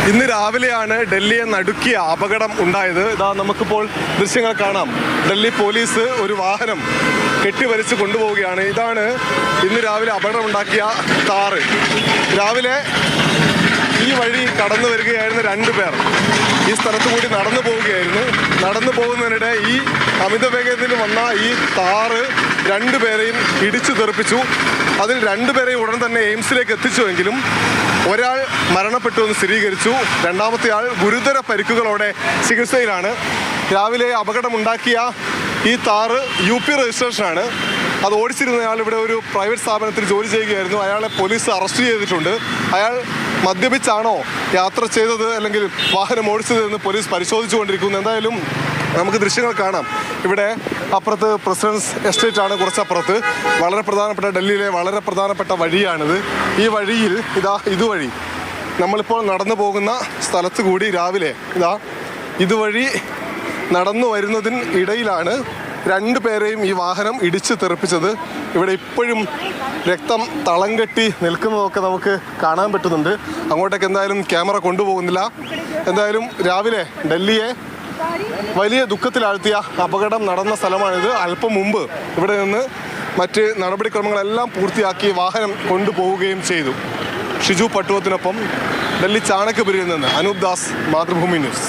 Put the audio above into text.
ഇന്ന് രാവിലെയാണ് ഡൽഹിയെ നടുക്കിയ അപകടം ഉണ്ടായത്. ഇതാ നമുക്കിപ്പോൾ ദൃശ്യങ്ങൾ കാണാം. ഡൽഹി പോലീസ് ഒരു വാഹനം കെട്ടിവലിച്ച് കൊണ്ടുപോവുകയാണ്. ഇതാണ് ഇന്ന് രാവിലെ അപകടമുണ്ടാക്കിയ കാറ്. രാവിലെ ഈ വഴി കടന്നു വരികയായിരുന്ന 2 പേർ ഈ സ്ഥലത്ത് കൂടി നടന്നു പോവുകയായിരുന്നു. നടന്നു പോകുന്നതിനിടെ ഈ അമിത വേഗത്തിൽ വന്ന ഈ കാറ് 2 പേരെയും ഇടിച്ചു തെറിപ്പിച്ചു. അതിൽ 2 പേരെയും ഉടൻ തന്നെ എയിംസിലേക്ക് എത്തിച്ചുവെങ്കിലും ഒരാൾ മരണപ്പെട്ടു എന്ന് സ്ഥിരീകരിച്ചു. രണ്ടാമത്തെ ആൾ ഗുരുതര പരിക്കുകളോടെ ചികിത്സയിലാണ്. രാവിലെ അപകടമുണ്ടാക്കിയ ഈ കാറ് UP രജിസ്ട്രേഷനാണ്. അത് ഓടിച്ചിരുന്നയാൾ ഇവിടെ ഒരു പ്രൈവറ്റ് സ്ഥാപനത്തിൽ ജോലി ചെയ്യുകയായിരുന്നു. അയാളെ പോലീസ് അറസ്റ്റ് ചെയ്തിട്ടുണ്ട്. അയാൾ മദ്യപിച്ചാണോ യാത്ര ചെയ്തത് അല്ലെങ്കിൽ വാഹനം ഓടിച്ചത് എന്ന് പോലീസ് പരിശോധിച്ചുകൊണ്ടിരിക്കുന്നു. എന്തായാലും നമുക്ക് ദൃശ്യങ്ങൾ കാണാം. ഇവിടെ അപ്പുറത്ത് പ്രസിഡൻസ് എസ്റ്റേറ്റ് ആണ്, കുറച്ചപ്പുറത്ത്. വളരെ പ്രധാനപ്പെട്ട ഡൽഹിയിലെ വളരെ പ്രധാനപ്പെട്ട വഴിയാണിത്. ഈ വഴിയിൽ ഇതുവഴി നമ്മളിപ്പോൾ നടന്നു പോകുന്ന സ്ഥലത്ത് കൂടി രാവിലെ ഇതുവഴി നടന്നു വരുന്നതിന് ഇടയിലാണ് 2 പേരെയും ഈ വാഹനം ഇടിച്ച് തെറിപ്പിച്ചത്. ഇവിടെ ഇപ്പോഴും രക്തം തളം കെട്ടി നിൽക്കുന്നതൊക്കെ നമുക്ക് കാണാൻ പറ്റുന്നുണ്ട്. അങ്ങോട്ടേക്ക് എന്തായാലും ക്യാമറ കൊണ്ടുപോകുന്നില്ല. എന്തായാലും രാവിലെ ഡൽഹിയെ വലിയ ദുഃഖത്തിലാഴ്ത്തിയ അപകടം നടന്ന സ്ഥലമാണിത്. അല്പം മുമ്പ് ഇവിടെ നിന്ന് മറ്റ് നടപടിക്രമങ്ങളെല്ലാം പൂർത്തിയാക്കി വാഹനം കൊണ്ടുപോവുകയും ചെയ്തു. ഷിജു പട്ടുവത്തിനൊപ്പം ഡൽഹി ചാണക്യപുരിയിൽ നിന്ന് അനൂപ് ദാസ്, മാതൃഭൂമി ന്യൂസ്.